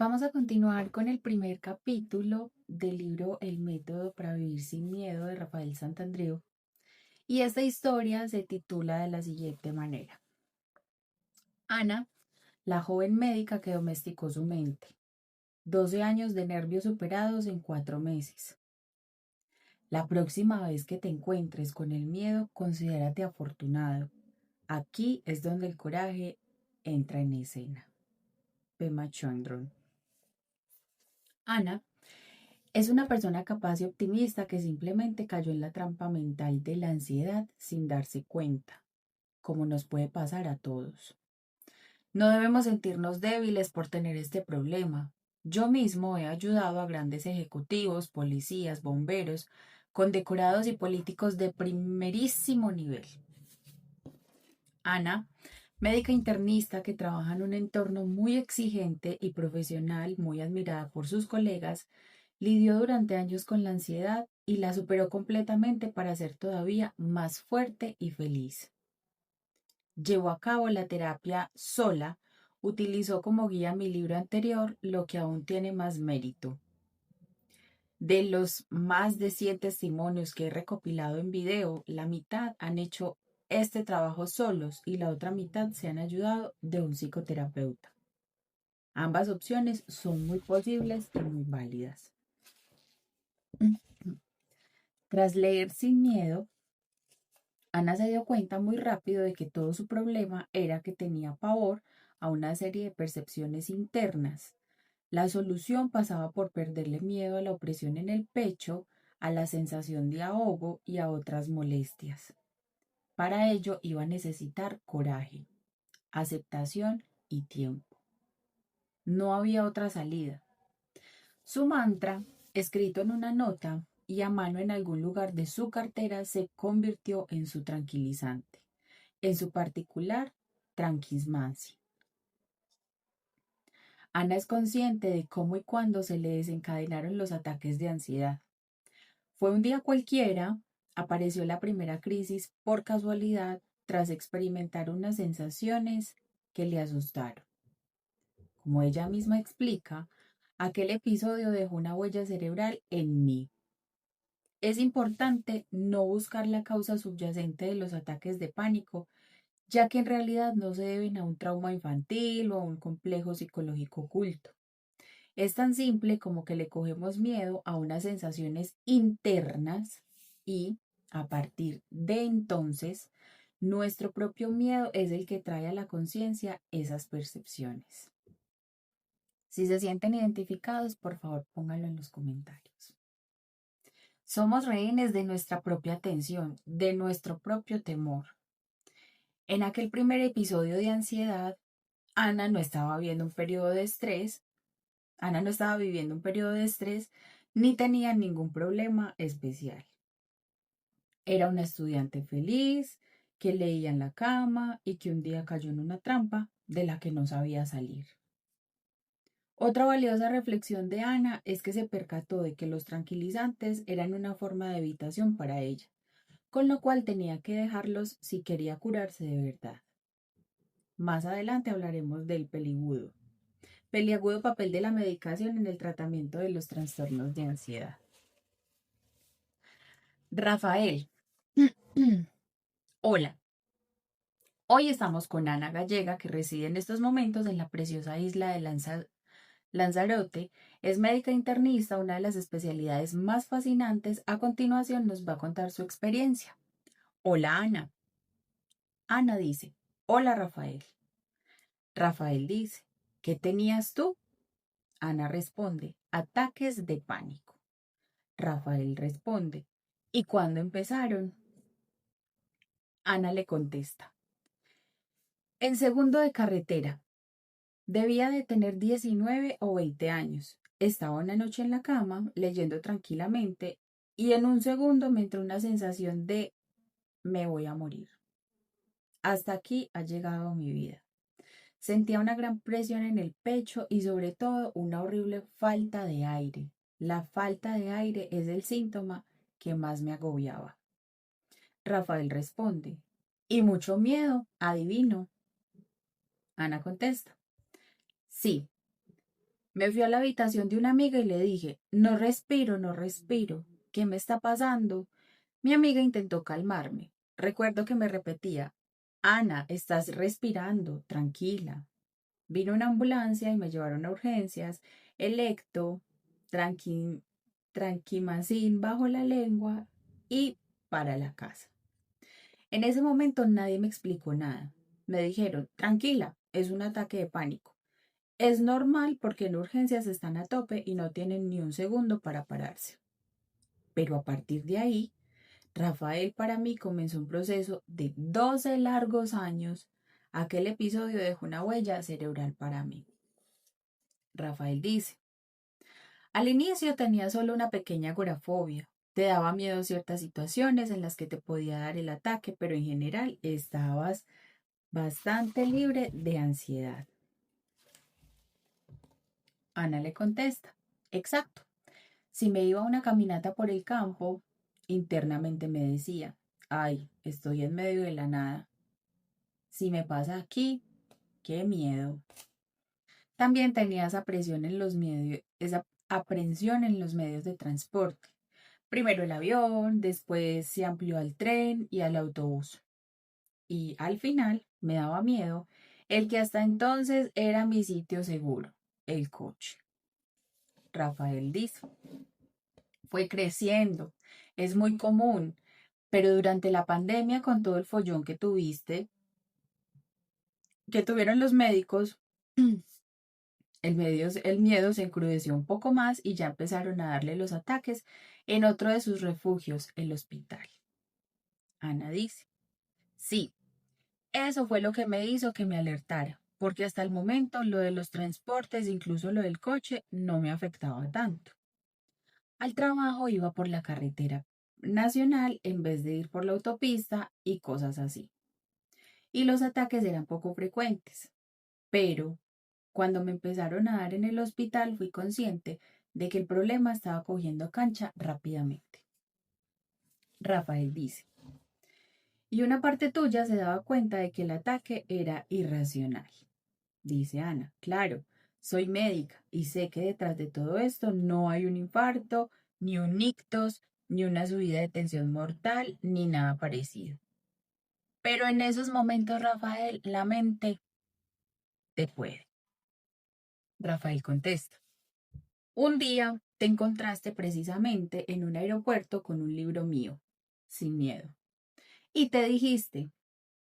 Vamos a continuar con el primer capítulo del libro El método para vivir sin miedo de Rafael Santandreu, y esta historia se titula de la siguiente manera. Ana, la joven médica que domesticó su mente. 12 años de nervios superados en 4 meses. La próxima vez que te encuentres con el miedo, considérate afortunado. Aquí es donde el coraje entra en escena. Pema Chödrön. Ana es una persona capaz y optimista que simplemente cayó en la trampa mental de la ansiedad sin darse cuenta, como nos puede pasar a todos. No debemos sentirnos débiles por tener este problema. Yo mismo he ayudado a grandes ejecutivos, policías, bomberos, condecorados y políticos de primerísimo nivel. Ana, médica internista que trabaja en un entorno muy exigente y profesional, muy admirada por sus colegas, lidió durante años con la ansiedad y la superó completamente para ser todavía más fuerte y feliz. Llevó a cabo la terapia sola, utilizó como guía mi libro anterior, lo que aún tiene más mérito. De los más de 100 testimonios que he recopilado en video, la mitad han hecho este trabajo solos y la otra mitad se han ayudado de un psicoterapeuta. Ambas opciones son muy posibles y muy válidas. Tras leer Sin Miedo, Ana se dio cuenta muy rápido de que todo su problema era que tenía pavor a una serie de percepciones internas. La solución pasaba por perderle miedo a la opresión en el pecho, a la sensación de ahogo y a otras molestias. Para ello iba a necesitar coraje, aceptación y tiempo. No había otra salida. Su mantra, escrito en una nota y a mano en algún lugar de su cartera, se convirtió en su tranquilizante, en su particular tranquismansi. Ana es consciente de cómo y cuándo se le desencadenaron los ataques de ansiedad. Fue un día cualquiera, apareció la primera crisis por casualidad tras experimentar unas sensaciones que le asustaron. Como ella misma explica, aquel episodio dejó una huella cerebral en mí. Es importante no buscar la causa subyacente de los ataques de pánico, ya que en realidad no se deben a un trauma infantil o a un complejo psicológico oculto. Es tan simple como que le cogemos miedo a unas sensaciones internas y, a partir de entonces, nuestro propio miedo es el que trae a la conciencia esas percepciones. Si se sienten identificados, por favor pónganlo en los comentarios. Somos rehenes de nuestra propia atención, de nuestro propio temor. En aquel primer episodio de ansiedad, Ana no estaba viendo un periodo de estrés, Ana no estaba viviendo un periodo de estrés ni tenía ningún problema especial. Era una estudiante feliz, que leía en la cama y que un día cayó en una trampa de la que no sabía salir. Otra valiosa reflexión de Ana es que se percató de que los tranquilizantes eran una forma de evitación para ella, con lo cual tenía que dejarlos si quería curarse de verdad. Más adelante hablaremos del peliagudo papel de la medicación en el tratamiento de los trastornos de ansiedad. Rafael. Hola. Hoy estamos con Ana Gallega, que reside en estos momentos en la preciosa isla de Lanzarote. Es médica internista, una de las especialidades más fascinantes. A continuación nos va a contar su experiencia. Hola, Ana. Ana dice, hola, Rafael. Rafael dice, ¿qué tenías tú? Ana responde, ataques de pánico. Rafael responde, ¿y cuándo empezaron? Ana le contesta, en segundo de carretera. Debía de tener 19 o 20 años. Estaba una noche en la cama, leyendo tranquilamente, y en un segundo me entró una sensación de me voy a morir. Hasta aquí ha llegado mi vida. Sentía una gran presión en el pecho y sobre todo una horrible falta de aire. La falta de aire es el síntoma que más me agobiaba. Rafael responde, y mucho miedo, adivino. Ana contesta, sí, Me fui a la habitación de una amiga y le dije, no respiro, no respiro. ¿Qué me está pasando? Mi amiga intentó calmarme. Recuerdo que me repetía, Ana, estás respirando, tranquila. Vino una ambulancia y me llevaron a urgencias, electo, tranqui, tranquimacin bajo la lengua y para la casa. En ese momento nadie me explicó nada. Me dijeron, tranquila, es un ataque de pánico. Es normal porque en urgencias están a tope y no tienen ni un segundo para pararse. Pero a partir de ahí, Rafael para mí comenzó un proceso de 12 largos años. Aquel episodio dejó una huella cerebral para mí. Rafael dice, al inicio tenía solo una pequeña agorafobia. Te daba miedo ciertas situaciones en las que te podía dar el ataque, pero en general estabas bastante libre de ansiedad. Ana le contesta, exacto. Si me iba a una caminata por el campo, internamente me decía, ay, estoy en medio de la nada. Si me pasa aquí, qué miedo. También tenía esa presión en los medios, esa aprensión en los medios de transporte. Primero el avión, después se amplió al tren y al autobús. Y al final me daba miedo el que hasta entonces era mi sitio seguro, el coche. Rafael dice, fue creciendo, es muy común, pero durante la pandemia con todo el follón que tuvieron los médicos, el miedo se encrudeció un poco más y ya empezaron a darle los ataques en otro de sus refugios, el hospital. Ana dice, sí, eso fue lo que me hizo que me alertara, porque hasta el momento lo de los transportes, incluso lo del coche, no me afectaba tanto. Al trabajo iba por la carretera nacional en vez de ir por la autopista y cosas así. Y los ataques eran poco frecuentes, pero cuando me empezaron a dar en el hospital fui consciente de que el problema estaba cogiendo cancha rápidamente. Rafael dice, y una parte tuya se daba cuenta de que el ataque era irracional. Dice Ana, claro, soy médica y sé que detrás de todo esto no hay un infarto, ni un ictus, ni una subida de tensión mortal, ni nada parecido. Pero en esos momentos, Rafael, la mente te puede. Rafael contesta. Un día te encontraste precisamente en un aeropuerto con un libro mío, sin miedo, y te dijiste,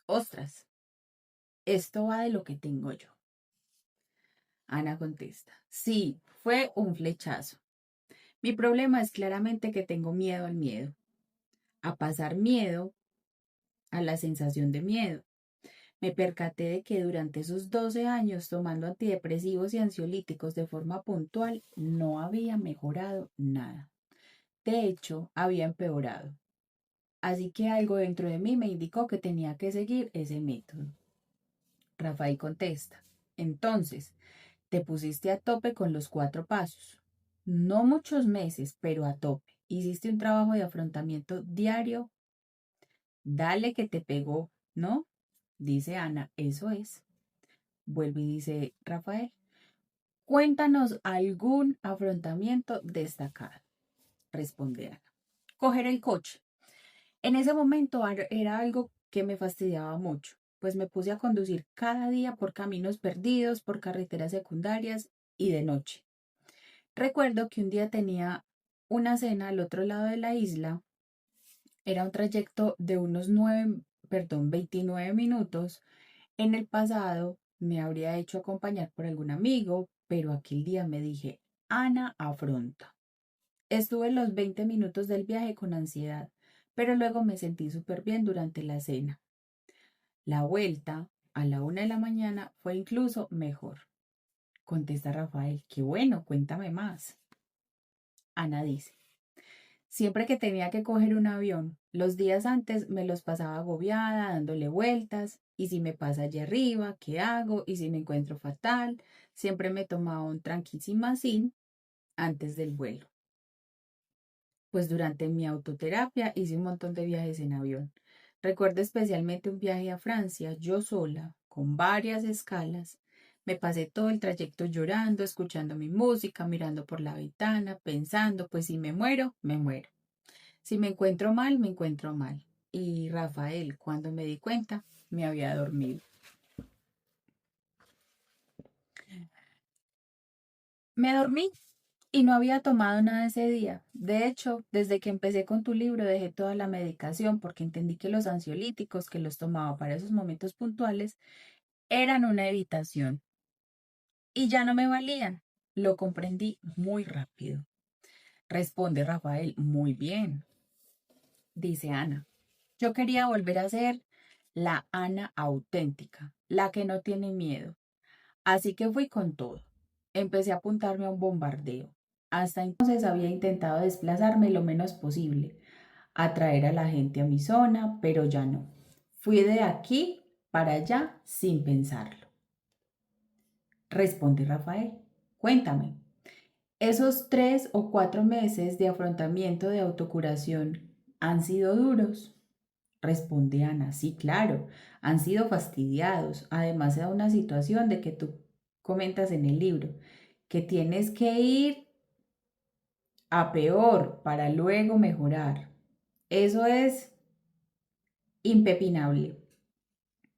ostras, esto va de lo que tengo yo. Ana contesta, sí, fue un flechazo. Mi problema es claramente que tengo miedo al miedo, a pasar miedo, a la sensación de miedo. Me percaté de que durante esos 12 años tomando antidepresivos y ansiolíticos de forma puntual no había mejorado nada. De hecho, había empeorado. Así que algo dentro de mí me indicó que tenía que seguir ese método. Rafael contesta, entonces, te pusiste a tope con los 4 pasos. No muchos meses, pero a tope. Hiciste un trabajo de afrontamiento diario. Dale que te pegó, ¿no? Dice Ana, eso es. Vuelve y dice Rafael, cuéntanos algún afrontamiento destacado. Responde Ana. Coger el coche. En ese momento era algo que me fastidiaba mucho, pues me puse a conducir cada día por caminos perdidos, por carreteras secundarias y de noche. Recuerdo que un día tenía una cena al otro lado de la isla. Era un trayecto de unos 29 minutos. En el pasado me habría hecho acompañar por algún amigo, pero aquel día me dije, Ana, afronta. Estuve los 20 minutos del viaje con ansiedad, pero luego me sentí súper bien durante la cena. La vuelta a la 1 de la mañana fue incluso mejor. Contesta Rafael, qué bueno, cuéntame más. Ana dice, siempre que tenía que coger un avión, los días antes me los pasaba agobiada, dándole vueltas, y si me pasa allá arriba, ¿qué hago? Y si me encuentro fatal, siempre me tomaba un tranquilísimo antes del vuelo. Pues durante mi autoterapia hice un montón de viajes en avión. Recuerdo especialmente un viaje a Francia, yo sola, con varias escalas. Me pasé todo el trayecto llorando, escuchando mi música, mirando por la ventana, pensando, pues si me muero, me muero. Si me encuentro mal, me encuentro mal. Y Rafael, cuando me di cuenta, me había dormido. Me dormí y no había tomado nada ese día. De hecho, desde que empecé con tu libro dejé toda la medicación porque entendí que los ansiolíticos que los tomaba para esos momentos puntuales eran una evitación y ya no me valían. Lo comprendí muy rápido. Responde Rafael, muy bien, dice Ana. Yo quería volver a ser la Ana auténtica, la que no tiene miedo. Así que fui con todo. Empecé a apuntarme a un bombardeo. Hasta entonces había intentado desplazarme lo menos posible, atraer a la gente a mi zona, pero ya no. Fui de aquí para allá sin pensarlo. Responde Rafael. Cuéntame, esos 3 o 4 meses de afrontamiento de autocuración han sido duros. Responde Ana, sí, claro, han sido fastidiados. Además, de una situación de que tú comentas en el libro, que tienes que ir a peor para luego mejorar. Eso es impepinable.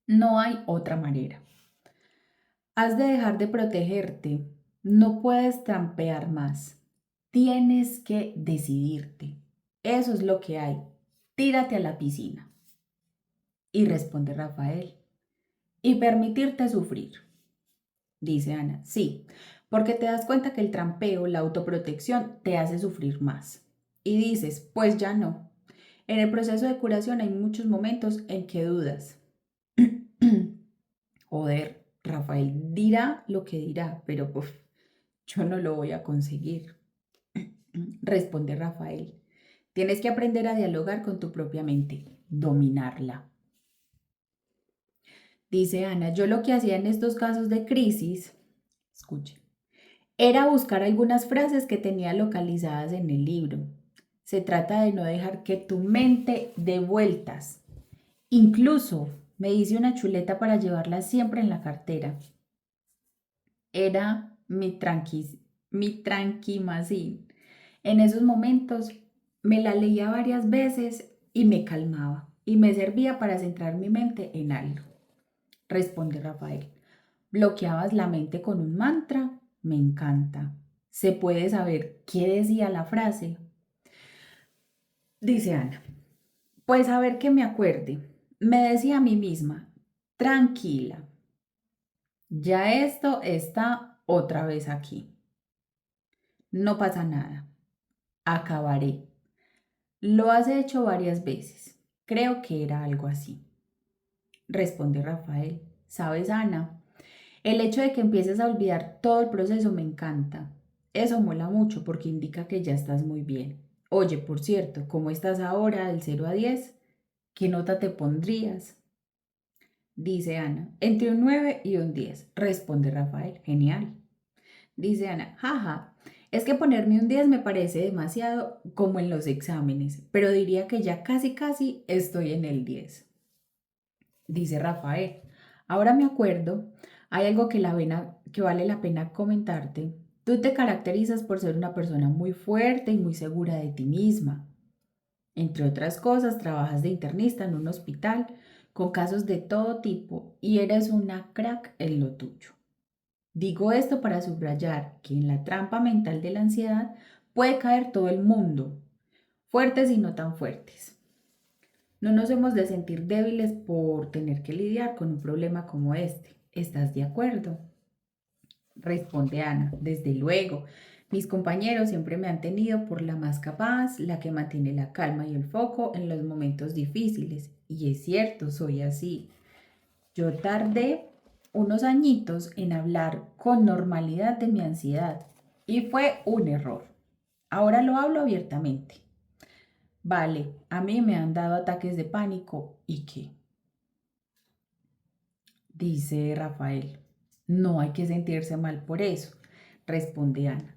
No hay otra manera. Has de dejar de protegerte. No puedes trampear más. Tienes que decidirte. Eso es lo que hay. Tírate a la piscina. Y responde Rafael. Y permitirte sufrir. Dice Ana. Sí, porque te das cuenta que el trampeo, la autoprotección, te hace sufrir más. Y dices, pues ya no. En el proceso de curación hay muchos momentos en que dudas. Joder, Rafael dirá lo que dirá, pero pues, yo no lo voy a conseguir. Responde Rafael. Tienes que aprender a dialogar con tu propia mente, dominarla. Dice Ana, yo lo que hacía en estos casos de crisis, escuche, era buscar algunas frases que tenía localizadas en el libro. Se trata de no dejar que tu mente dé vueltas. Incluso me hice una chuleta para llevarla siempre en la cartera. Era mi tranquimacín. En esos momentos me la leía varias veces y me calmaba y me servía para centrar mi mente en algo. Responde Rafael. ¿Bloqueabas la mente con un mantra? Me encanta. ¿Se puede saber qué decía la frase? Dice Ana. Pues a ver que me acuerde. Me decía a mí misma, tranquila, ya esto está otra vez aquí. No pasa nada. Acabaré. Lo has hecho varias veces. Creo que era algo así. Responde Rafael. ¿Sabes, Ana? El hecho de que empieces a olvidar todo el proceso me encanta. Eso mola mucho porque indica que ya estás muy bien. Oye, por cierto, ¿cómo estás ahora del 0 a 10? ¿Qué nota te pondrías? Dice Ana. Entre un 9 y un 10. Responde Rafael. Genial. Dice Ana. Jaja. Es que ponerme un 10 me parece demasiado como en los exámenes, pero diría que ya casi casi estoy en el 10. Dice Rafael. Ahora me acuerdo, hay algo que vale la pena comentarte. Tú te caracterizas por ser una persona muy fuerte y muy segura de ti misma. Entre otras cosas, trabajas de internista en un hospital con casos de todo tipo y eres una crack en lo tuyo. Digo esto para subrayar que en la trampa mental de la ansiedad puede caer todo el mundo, fuertes y no tan fuertes. No nos hemos de sentir débiles por tener que lidiar con un problema como este. ¿Estás de acuerdo? Responde Ana. Desde luego. Mis compañeros siempre me han tenido por la más capaz, la que mantiene la calma y el foco en los momentos difíciles. Y es cierto, soy así. Yo tardé unos añitos en hablar con normalidad de mi ansiedad y fue un error. Ahora lo hablo abiertamente. Vale, a mí me han dado ataques de pánico. ¿Y qué? Dice Rafael. No hay que sentirse mal por eso, responde Ana.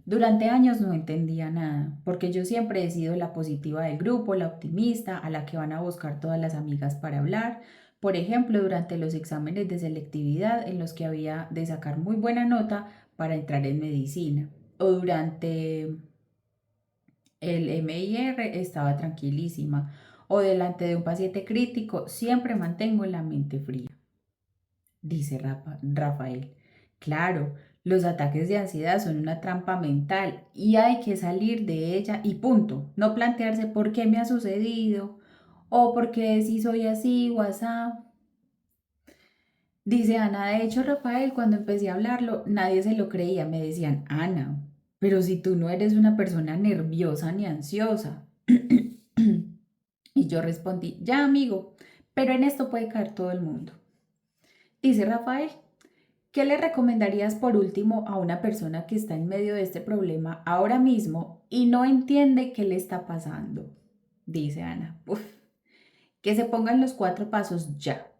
Durante años no entendía nada, porque yo siempre he sido la positiva del grupo, la optimista, a la que van a buscar todas las amigas para hablar, Por ejemplo, durante los exámenes de selectividad en los que había de sacar muy buena nota para entrar en medicina. O durante el MIR estaba tranquilísima. O delante de un paciente crítico, siempre mantengo la mente fría, dice Rafael. Claro, los ataques de ansiedad son una trampa mental y hay que salir de ella y punto. No plantearse por qué me ha sucedido o por qué si soy así o asá. Dice Ana, de hecho, Rafael, cuando empecé a hablarlo, nadie se lo creía. Me decían, Ana, pero si tú no eres una persona nerviosa ni ansiosa. Y yo respondí, ya amigo, pero en esto puede caer todo el mundo. Dice Rafael, ¿qué le recomendarías por último a una persona que está en medio de este problema ahora mismo y no entiende qué le está pasando? Dice Ana, uf, que se pongan los 4 pasos ya.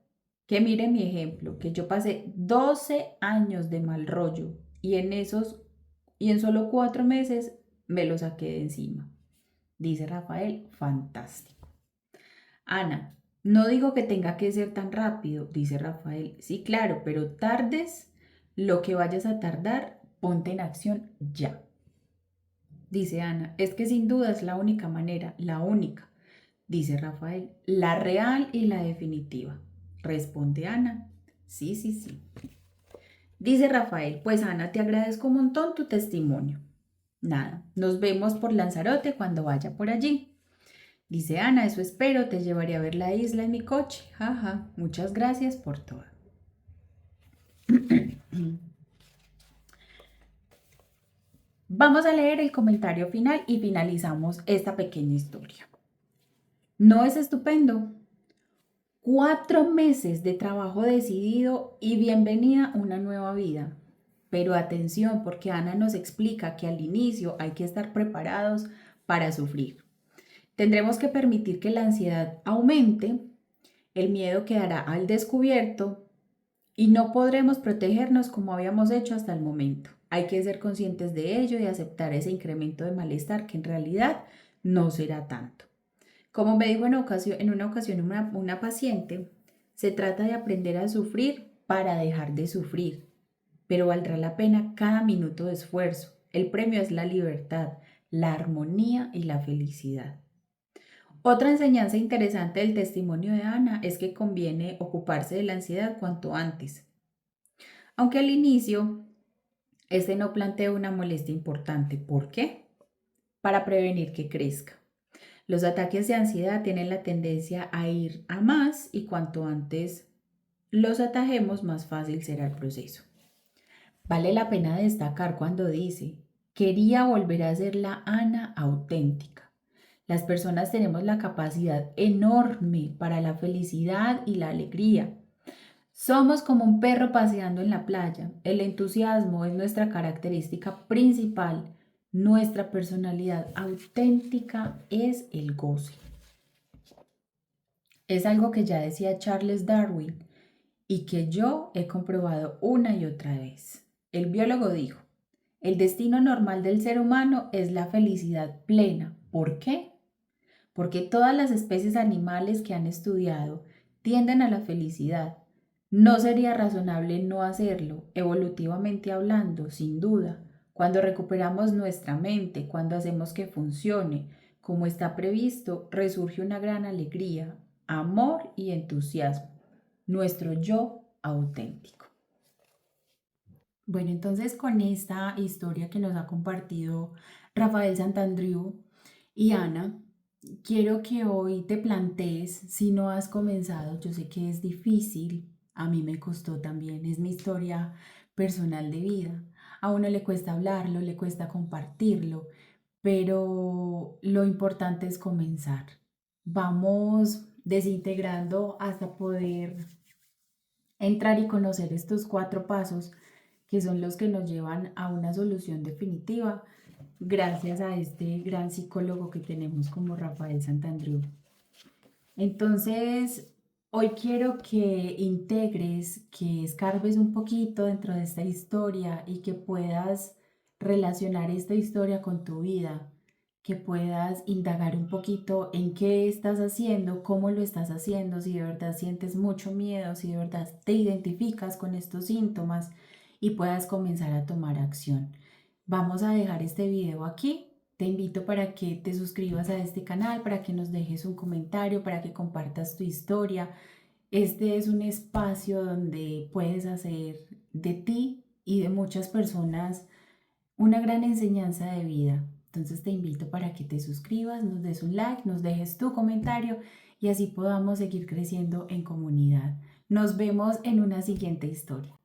Que mire mi ejemplo, que yo pasé 12 años de mal rollo y en solo 4 meses me lo saqué de encima. Dice Rafael, fantástico. Ana, no digo que tenga que ser tan rápido, dice Rafael. Sí, claro, pero tardes lo que vayas a tardar, ponte en acción ya. Dice Ana, es que sin duda es la única manera, la única. Dice Rafael, la real y la definitiva. Responde Ana, sí, sí, sí. Dice Rafael, pues Ana, te agradezco un montón tu testimonio. Nada, nos vemos por Lanzarote cuando vaya por allí. Dice Ana, eso espero, te llevaré a ver la isla en mi coche. Jaja, muchas gracias por todo. Vamos a leer el comentario final y finalizamos esta pequeña historia. ¿No es estupendo? 4 meses de trabajo decidido y bienvenida a una nueva vida. Pero atención, porque Ana nos explica que al inicio hay que estar preparados para sufrir. Tendremos que permitir que la ansiedad aumente, el miedo quedará al descubierto y no podremos protegernos como habíamos hecho hasta el momento. Hay que ser conscientes de ello y aceptar ese incremento de malestar que en realidad no será tanto. Como me dijo en una ocasión una paciente, se trata de aprender a sufrir para dejar de sufrir, pero valdrá la pena cada minuto de esfuerzo. El premio es la libertad, la armonía y la felicidad. Otra enseñanza interesante del testimonio de Ana es que conviene ocuparse de la ansiedad cuanto antes. Aunque al inicio, este no plantea una molestia importante. ¿Por qué? Para prevenir que crezca. Los ataques de ansiedad tienen la tendencia a ir a más y cuanto antes los atajemos, más fácil será el proceso. Vale la pena destacar cuando dice, quería volver a ser la Ana auténtica. Las personas tenemos la capacidad enorme para la felicidad y la alegría. Somos como un perro paseando en la playa. El entusiasmo es nuestra característica principal. Nuestra personalidad auténtica es el goce. Es algo que ya decía Charles Darwin y que yo he comprobado una y otra vez. El biólogo dijo, el destino normal del ser humano es la felicidad plena. ¿Por qué? Porque todas las especies animales que han estudiado tienden a la felicidad. No sería razonable no hacerlo, evolutivamente hablando, sin duda. Cuando recuperamos nuestra mente, cuando hacemos que funcione como está previsto, resurge una gran alegría, amor y entusiasmo. Nuestro yo auténtico. Bueno, entonces con esta historia que nos ha compartido Rafael Santandreu y Ana, quiero que hoy te plantees, si no has comenzado, yo sé que es difícil, a mí me costó también, es mi historia personal de vida. A uno le cuesta hablarlo, le cuesta compartirlo, pero lo importante es comenzar. Vamos desintegrando hasta poder entrar y conocer estos 4 pasos que son los que nos llevan a una solución definitiva gracias a este gran psicólogo que tenemos como Rafael Santandreu. Entonces, hoy quiero que integres, que escarbes un poquito dentro de esta historia y que puedas relacionar esta historia con tu vida, que puedas indagar un poquito en qué estás haciendo, cómo lo estás haciendo, si de verdad sientes mucho miedo, si de verdad te identificas con estos síntomas y puedas comenzar a tomar acción. Vamos a dejar este video aquí. Te invito para que te suscribas a este canal, para que nos dejes un comentario, para que compartas tu historia. Este es un espacio donde puedes hacer de ti y de muchas personas una gran enseñanza de vida. Entonces te invito para que te suscribas, nos des un like, nos dejes tu comentario y así podamos seguir creciendo en comunidad. Nos vemos en una siguiente historia.